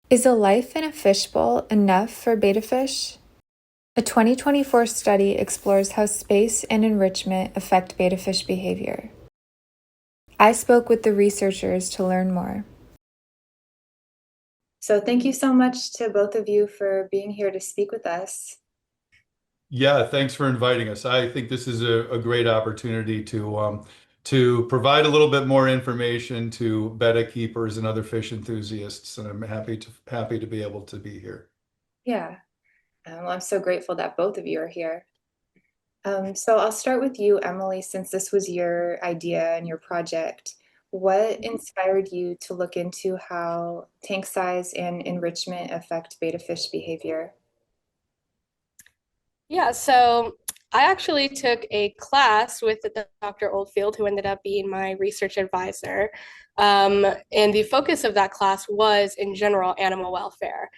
Is a life in a fishbowl enough for betta fish? A 2024 study explores how space and enrichment affect betta fish behavior. I spoke with the researchers to learn more. So, thank you so much to both of you for being here to speak with us. Yeah, thanks for inviting us. I think this is a great opportunity to provide a little bit more information to betta keepers and other fish enthusiasts, and I'm happy to be able to be here. Yeah, well, I'm so grateful that both of you are here. So, I'll start with you, Emily, since this was your idea and your project. What inspired you to look into how tank size and enrichment affect betta fish behavior? Yeah, so I actually took a class with Dr. Oldfield, who ended up being my research advisor. And the focus of that class was, in general, animal welfare,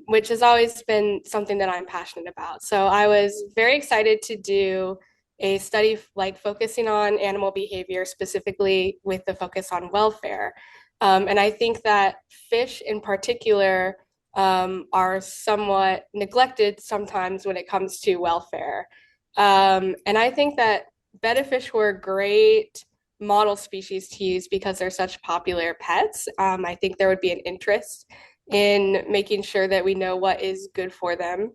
which has always been something that I'm passionate about. So I was very excited to do a study like focusing on animal behavior, specifically with the focus on welfare. And I think that fish in particular are somewhat neglected sometimes when it comes to welfare. And I think that betta fish were great model species to use because they're such popular pets. I think there would be an interest in making sure that we know what is good for them.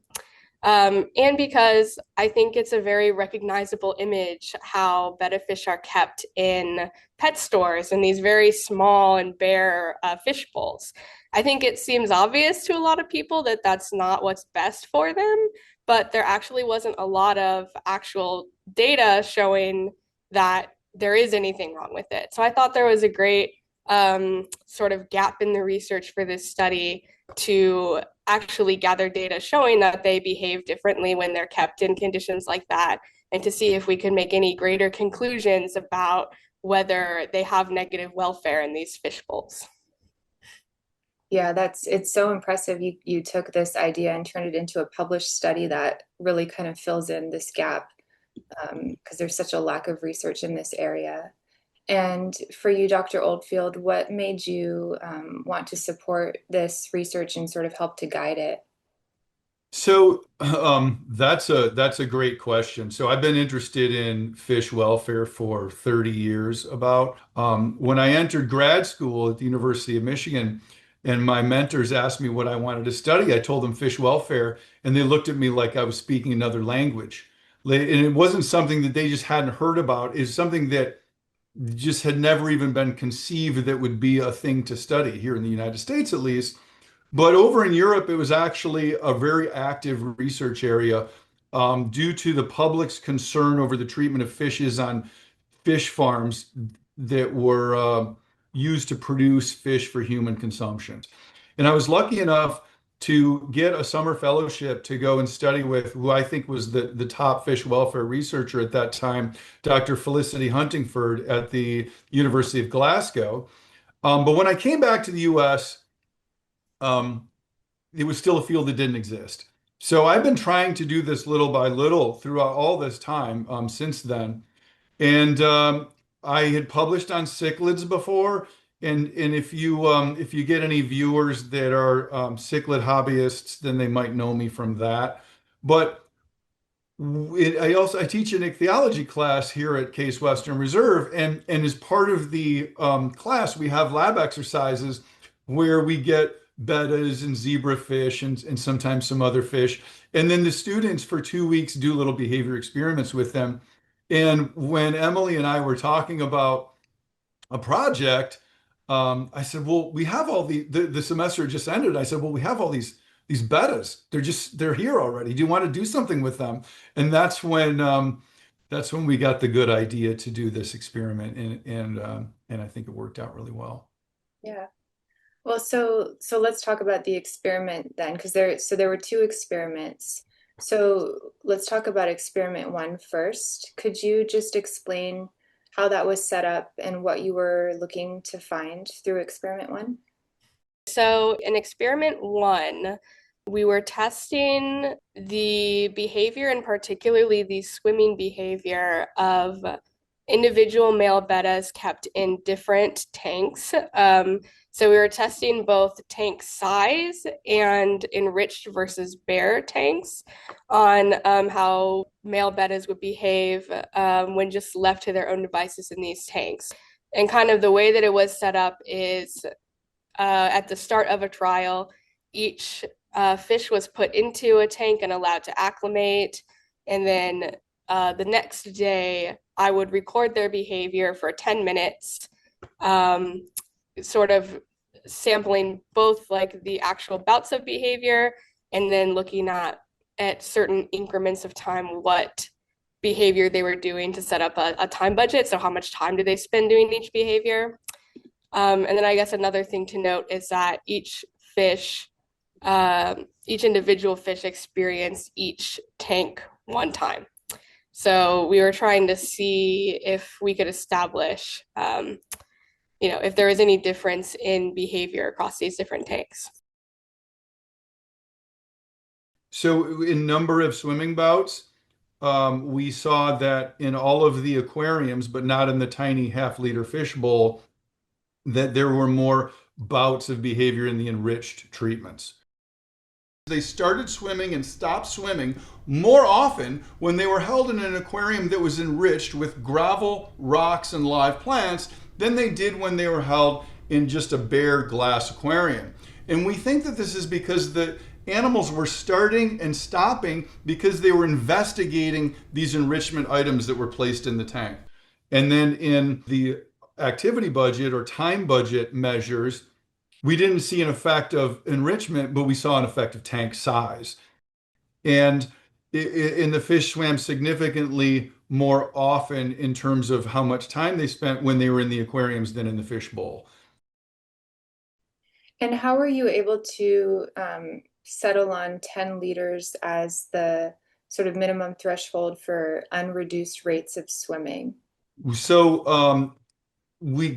And because I think it's a very recognizable image how betta fish are kept in pet stores in these very small and bare fish bowls. I think it seems obvious to a lot of people that that's not what's best for them, but there actually wasn't a lot of actual data showing that there is anything wrong with it. So I thought there was a great sort of gap in the research for this study to actually gather data showing that they behave differently when they're kept in conditions like that, and to see if we could make any greater conclusions about whether they have negative welfare in these fish bowls. Yeah, it's so impressive. You took this idea and turned it into a published study that really kind of fills in this gap because there's such a lack of research in this area. And for you, Dr. Oldfield, what made you want to support this research and sort of help to guide it? So that's a great question. So I've been interested in fish welfare for 30 years about. When I entered grad school at the University of Michigan, and my mentors asked me what I wanted to study, I told them fish welfare, and they looked at me like I was speaking another language. And it wasn't something that they just hadn't heard about. It's something that just had never even been conceived that would be a thing to study here in the United States, at least. But over in Europe, it was actually a very active research area due to the public's concern over the treatment of fishes on fish farms that were used to produce fish for human consumption. And I was lucky enough to get a summer fellowship to go and study with who I think was the top fish welfare researcher at that time, Dr. Felicity Huntingford at the University of Glasgow. But when I came back to the US, um, it was still a field that didn't exist. So I've been trying to do this little by little throughout all this time since then. And I had published on cichlids before. And if you get any viewers that are cichlid hobbyists, then they might know me from that. But I teach an ichthyology class here at Case Western Reserve, and as part of the class, we have lab exercises where we get bettas and zebrafish and sometimes some other fish, and then the students for 2 weeks do little behavior experiments with them. And when Emily and I were talking about a project, I said, "Well, we have all the semester just ended." I said, "Well, we have all these betas. They're here already. Do you want to do something with them?" And that's when we got the good idea to do this experiment, and I think it worked out really well. Yeah. Well, so let's talk about the experiment then, because there were two experiments. So let's talk about experiment one first. Could you just explain how that was set up and what you were looking to find through experiment one? So, in experiment one, we were testing the behavior and particularly the swimming behavior of individual male bettas kept in different tanks. So we were testing both tank size and enriched versus bare tanks on how male bettas would behave when just left to their own devices in these tanks. And kind of the way that it was set up is at the start of a trial, each fish was put into a tank and allowed to acclimate. And then the next day, I would record their behavior for 10 minutes, sort of sampling both like the actual bouts of behavior and then looking at certain increments of time what behavior they were doing to set up a time budget. So how much time do they spend doing each behavior? And then I guess another thing to note is that each individual fish experienced each tank one time. So we were trying to see if we could establish, if there was any difference in behavior across these different tanks. So in number of swimming bouts, we saw that in all of the aquariums, but not in the tiny half-liter fishbowl, that there were more bouts of behavior in the enriched treatments. They started swimming and stopped swimming more often when they were held in an aquarium that was enriched with gravel, rocks, and live plants than they did when they were held in just a bare glass aquarium. And we think that this is because the animals were starting and stopping because they were investigating these enrichment items that were placed in the tank. And then in the activity budget or time budget measures, we didn't see an effect of enrichment, but we saw an effect of tank size. And the fish swam significantly more often in terms of how much time they spent when they were in the aquariums than in the fishbowl. And how were you able to settle on 10 liters as the sort of minimum threshold for unreduced rates of swimming? So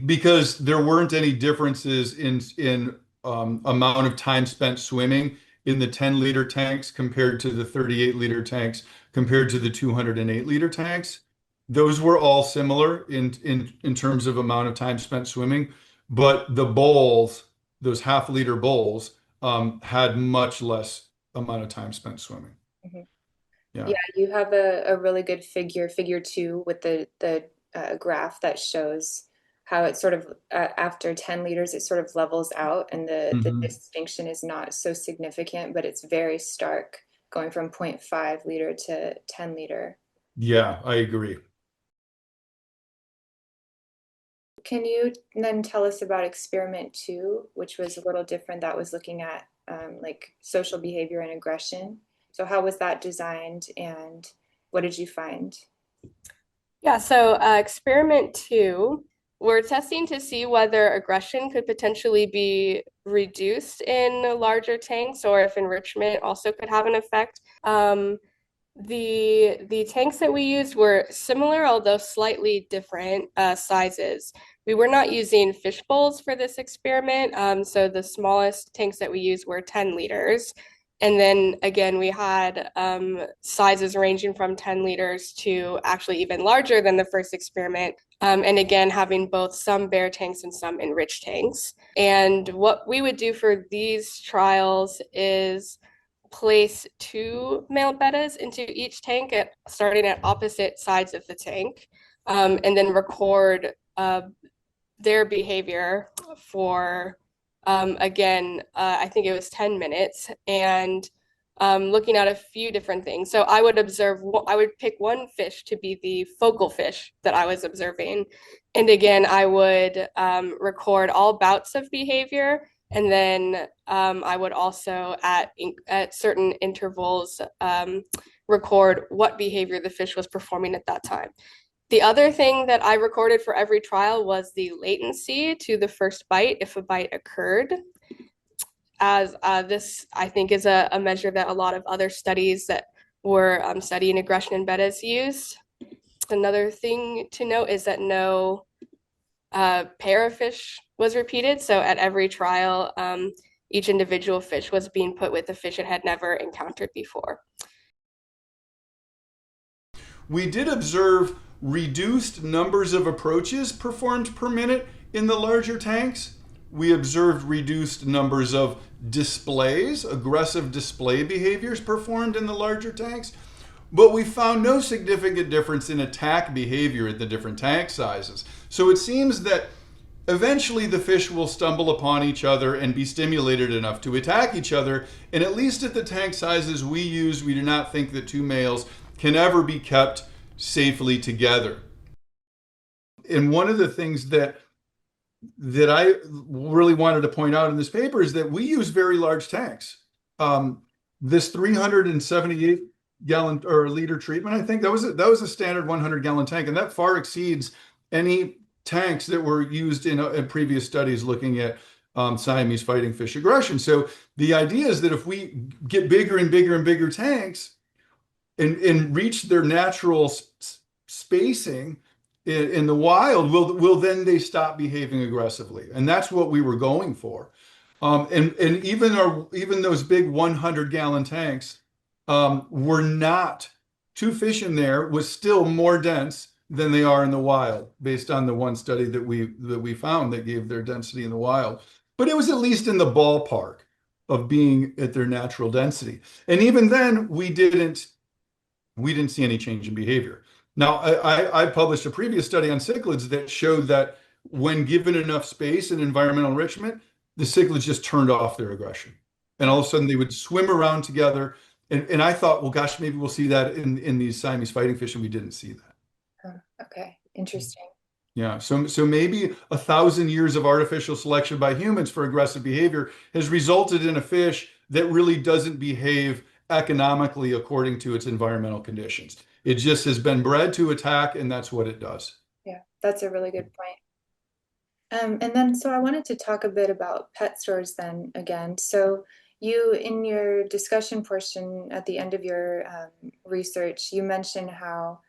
because there weren't any differences in amount of time spent swimming in the 10-liter tanks compared to the 38-liter tanks compared to the 208-liter tanks. Those were all similar in terms of amount of time spent swimming, but the bowls, those half-liter bowls, had much less amount of time spent swimming. Mm-hmm. Yeah. Yeah, you have a really good figure 2 with the graph that shows how it sort of after 10 liters it sort of levels out and the distinction is not so significant, but it's very stark going from 0.5 liter to 10 liter. Yeah, I agree. Can you then tell us about experiment 2, which was a little different, that was looking at like social behavior and aggression? So how was that designed and what did you find? Yeah, so experiment 2, we're testing to see whether aggression could potentially be reduced in larger tanks or if enrichment also could have an effect. The tanks that we used were similar, although slightly different sizes. We were not using fish bowls for this experiment, so the smallest tanks that we used were 10 liters. And then again, we had sizes ranging from 10 liters to actually even larger than the first experiment. And again, having both some bare tanks and some enriched tanks. And what we would do for these trials is place 2 male bettas into each tank starting at opposite sides of the tank, and then record their behavior for I think it was 10 minutes, and looking at a few different things. So I would pick one fish to be the focal fish that I was observing. And again, I would record all bouts of behavior. And then I would also, at certain intervals, record what behavior the fish was performing at that time. The other thing that I recorded for every trial was the latency to the first bite, if a bite occurred. As this, I think, is a measure that a lot of other studies that were studying aggression in bettas used. Another thing to note is that no pair of fish was repeated. So at every trial, each individual fish was being put with a fish it had never encountered before. We did observe reduced numbers of approaches performed per minute in the larger tanks, we observed reduced numbers of displays, aggressive display behaviors performed in the larger tanks, but we found no significant difference in attack behavior at the different tank sizes. So it seems that eventually the fish will stumble upon each other and be stimulated enough to attack each other. And at least at the tank sizes we use, we do not think that two males can ever be kept safely together. And one of the things that I really wanted to point out in this paper is that we use very large tanks. This 378 gallon or liter treatment, I think that was a standard 100-gallon tank, and that far exceeds any tanks that were used in previous studies looking at Siamese fighting fish aggression. So the idea is that if we get bigger and bigger and bigger tanks and reach their natural spacing in the wild, will then they stop behaving aggressively? And that's what we were going for. And even those big 100-gallon tanks were not, two fish in there was still more dense than they are in the wild, based on the one study that we found that gave their density in the wild. But it was at least in the ballpark of being at their natural density. And even then, we didn't see any change in behavior. Now, I published a previous study on cichlids that showed that when given enough space and environmental enrichment, the cichlids just turned off their aggression. And all of a sudden they would swim around together. And I thought, well, gosh, maybe we'll see that in these Siamese fighting fish, and we didn't see that. Okay, interesting. Yeah, so maybe 1,000 years of artificial selection by humans for aggressive behavior has resulted in a fish that really doesn't behave economically according to its environmental conditions. It just has been bred to attack, and that's what it does. Yeah, that's a really good point. And then, so I wanted to talk a bit about pet stores then again. So you, in your discussion portion at the end of your research, you mentioned how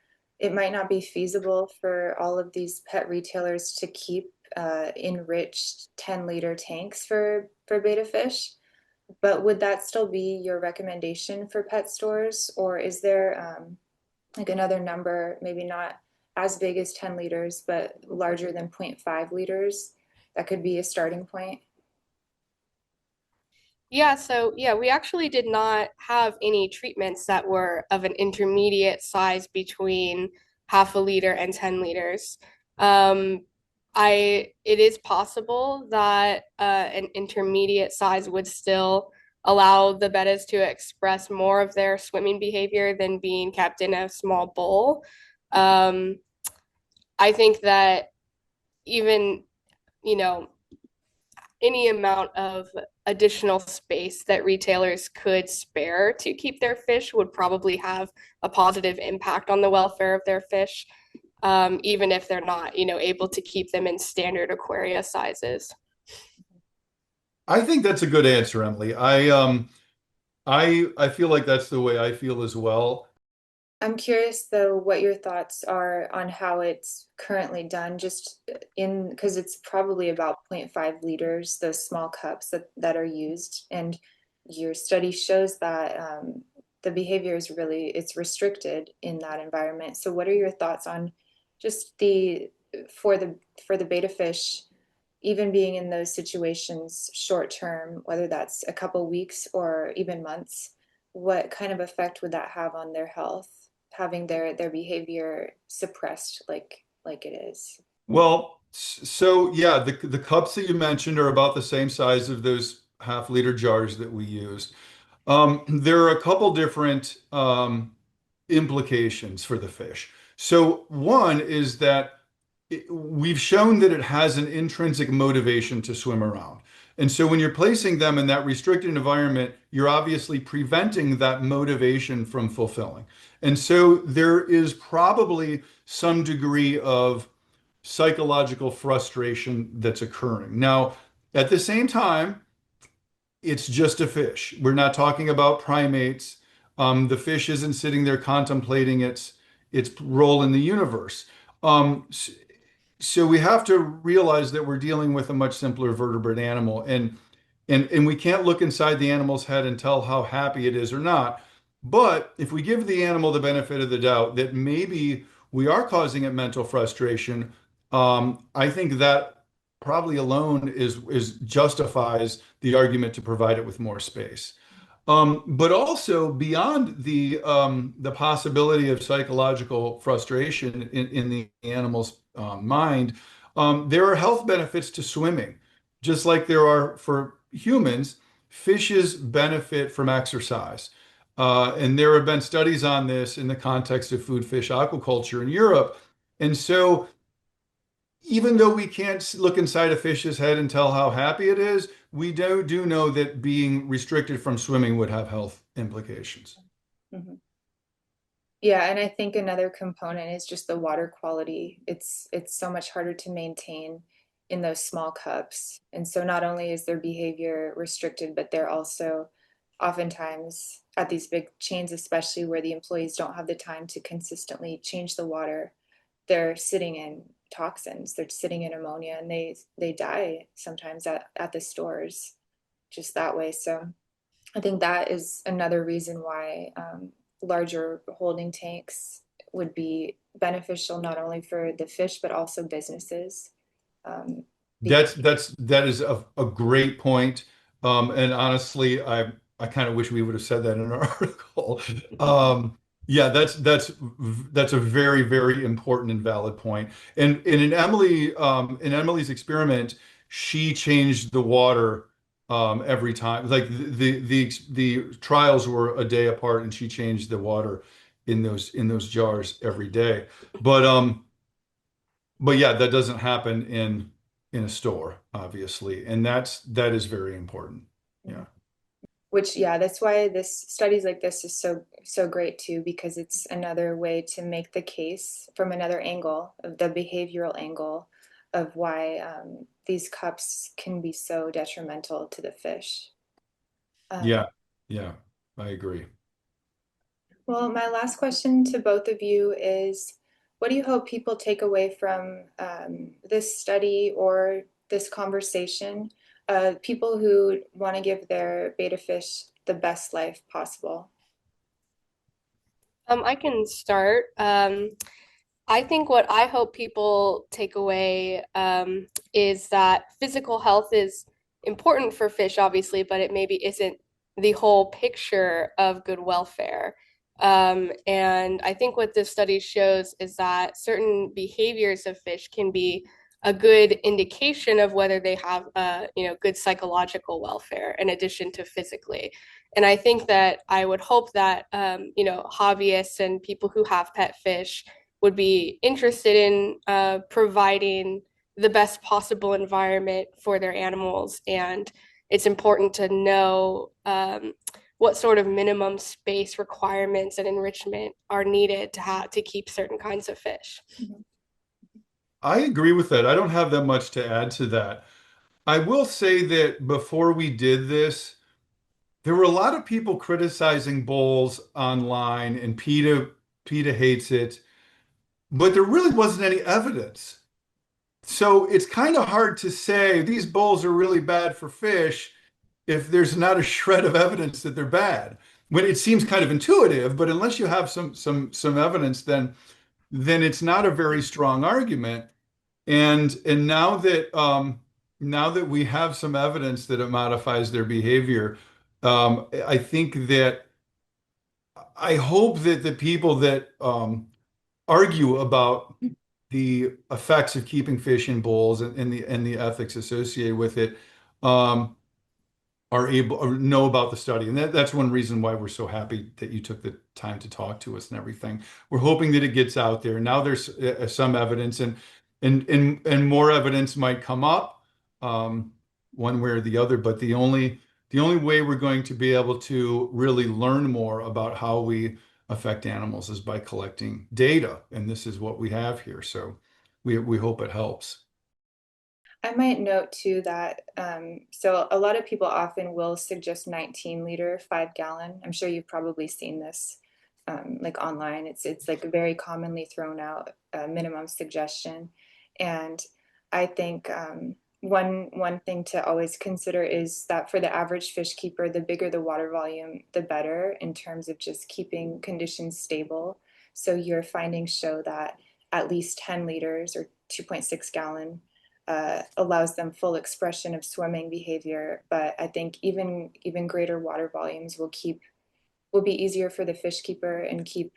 it might not be feasible for all of these pet retailers to keep enriched 10-liter tanks for betta fish. But would that still be your recommendation for pet stores, or is there like another number, maybe not as big as 10 liters, but larger than 0.5 liters, that could be a starting point? Yeah, so yeah, we actually did not have any treatments that were of an intermediate size between half a liter and 10 liters. Um, it is possible that an intermediate size would still allow the bettas to express more of their swimming behavior than being kept in a small bowl. Um, I think that even, you know, any amount of additional space that retailers could spare to keep their fish would probably have a positive impact on the welfare of their fish, even if they're not, able to keep them in standard aquaria sizes. I think that's a good answer, Emily. I feel like that's the way I feel as well. I'm curious though what your thoughts are on how it's currently done, just in because it's probably about 0.5 liters, those small cups that are used. And your study shows that the behavior is really, it's restricted in that environment. So what are your thoughts on just for the betta fish, even being in those situations short term, whether that's a couple weeks or even months, what kind of effect would that have on their health, having their behavior suppressed like it is? Well, so yeah, the cups that you mentioned are about the same size of those half-liter jars that we used. There are a couple different implications for the fish. So one is that we've shown that it has an intrinsic motivation to swim around. And so when you're placing them in that restricted environment, you're obviously preventing that motivation from fulfilling. And so there is probably some degree of psychological frustration that's occurring. Now, at the same time, it's just a fish. We're not talking about primates. The fish isn't sitting there contemplating its role in the universe. So we have to realize that we're dealing with a much simpler vertebrate animal, and we can't look inside the animal's head and tell how happy it is or not. But if we give the animal the benefit of the doubt that maybe we are causing it mental frustration, I think that probably alone is justifies the argument to provide it with more space. But also beyond the possibility of psychological frustration in the animal's mind, there are health benefits to swimming, just like there are for humans. Fishes benefit from exercise. And there have been studies on this in the context of food fish aquaculture in Europe. And so even though we can't look inside a fish's head and tell how happy it is, we do know that being restricted from swimming would have health implications. Mhm. Yeah, and I think another component is just the water quality. It's so much harder to maintain in those small cups. And so not only is their behavior restricted, but they're also oftentimes at these big chains, especially where the employees don't have the time to consistently change the water, they're sitting in toxins, they're sitting in ammonia, and they die sometimes at the stores just that way. So I think that is another reason why larger holding tanks would be beneficial not only for the fish but also businesses. Um, because, That is a great point. And honestly, I kind of wish we would have said that in our article. Yeah, that's a very, very important and valid point. And in Emily's experiment, she changed the water every time. Like the trials were a day apart, and she changed the water in those jars every day. But but yeah, that doesn't happen in a store, obviously, and that is very important. Yeah. which yeah, that's why this studies like this is so great too, because it's another way to make the case from another angle of the behavioral angle of why these cups can be so detrimental to the fish. Um, Yeah. Yeah. I agree. Well, my last question to both of you is, what do you hope people take away from this study or this conversation? People who want to give their beta fish the best life possible. I can start. I think what I hope people take away is that physical health is important for fish, obviously, but it maybe isn't the whole picture of good welfare. And I think what this study shows is that certain behaviors of fish can be a good indication of whether they have good psychological welfare in addition to physically. And I think that I would hope that hobbyists and people who have pet fish would be interested in providing the best possible environment for their animals. And it's important to know what sort of minimum space requirements and enrichment are needed to have to keep certain kinds of fish. I agree with that. I don't have that much to add to that. I will say that before we did this, there were a lot of people criticizing bowls online, and PETA hates it, but there really wasn't any evidence. So it's kind of hard to say these bowls are really bad for fish if there's not a shred of evidence that they're bad. When it seems kind of intuitive, but unless you have some evidence, then it's not a very strong argument. And now that we have some evidence that it modifies their behavior, I think that I hope that the people that argue about the effects of keeping fish in bowls and the ethics associated with it um, are able or know about the study. And that's one reason why we're so happy that you took the time to talk to us and everything. We're hoping that it gets out there. Now there's some evidence and more evidence might come up one way or the other. But the only way we're going to be able to really learn more about how we affect animals is by collecting data. And this is what we have here. So we hope it helps. I might note too that so a lot of people often will suggest 19-liter, 5 gallon. I'm sure you've probably seen this like online. It's like a very commonly thrown out minimum suggestion, and I think one thing to always consider is that for the average fish keeper, the bigger the water volume, the better in terms of just keeping conditions stable. So your findings show that at least 10 liters or 2.6 gallon allows them full expression of swimming behavior. But I think even greater water volumes will be easier for the fish keeper and keep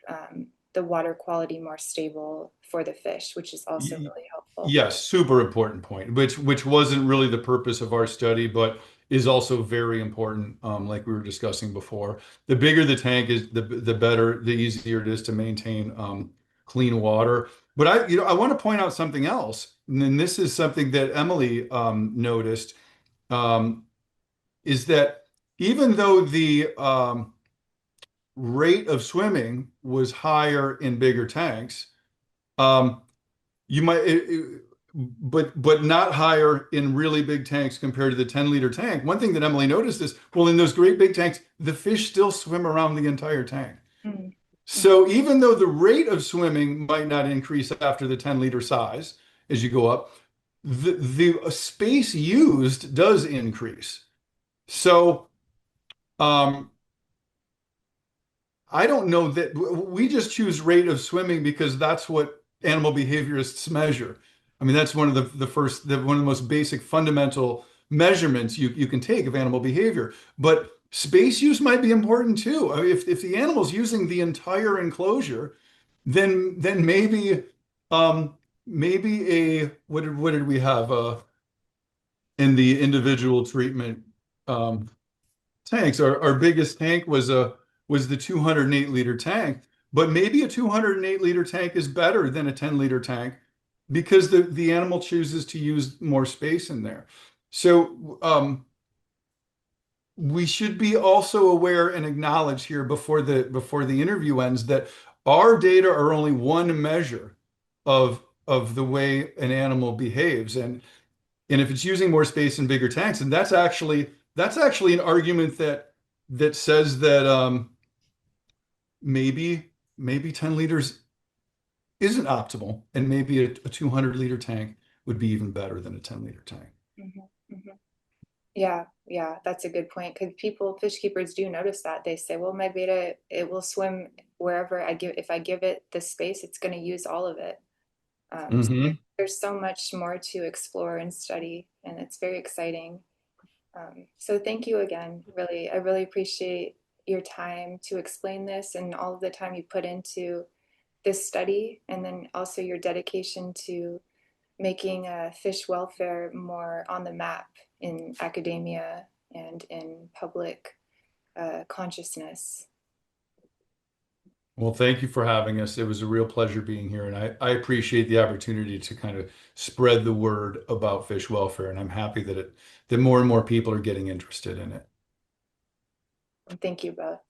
the water quality more stable for the fish, which is also really helpful. Yes, super important point, which wasn't really the purpose of our study, but is also very important, like we were discussing before. The bigger the tank is, the better, the easier it is to maintain clean water. But I want to point out something else, and this is something that Emily noticed, um, is that even though the rate of swimming was higher in bigger tanks, um, you might, but not higher in really big tanks compared to the 10-liter tank. One thing that Emily noticed is, well, in those great big tanks, the fish still swim around the entire tank. Mm-hmm. So even though the rate of swimming might not increase after the 10-liter size as you go up, the space used does increase. So um, I don't know that we just choose rate of swimming because that's what animal behaviorists measure. I mean, that's one of one of the most basic fundamental measurements you can take of animal behavior. But space use might be important too. I mean, if the animal's using the entire enclosure, then maybe a what did we have in the individual treatment um, tanks. Our biggest tank was the 208-liter tank, but maybe a 208-liter tank is better than a 10-liter tank because the animal chooses to use more space in there. So we should be also aware and acknowledge here before the interview ends that our data are only one measure of the way an animal behaves, and if it's using more space in bigger tanks, and that's actually an argument that says that maybe 10 liters isn't optimal, and maybe a 200-liter tank would be even better than a 10-liter tank. Mm-hmm. Mm-hmm. Yeah, that's a good point. Because fish keepers do notice that. They say, well, my beta, it will swim wherever if I give it the space, it's going to use all of it. So Hmm. there's so much more to explore and study, and it's very exciting. So thank you again. Really, I really appreciate your time to explain this and all of the time you put into this study, and then also your dedication to making fish welfare more on the map in academia and in public consciousness. Well, thank you for having us. It was a real pleasure being here, and I appreciate the opportunity to kind of spread the word about fish welfare, and I'm happy that more and more people are getting interested in it. Thank you both.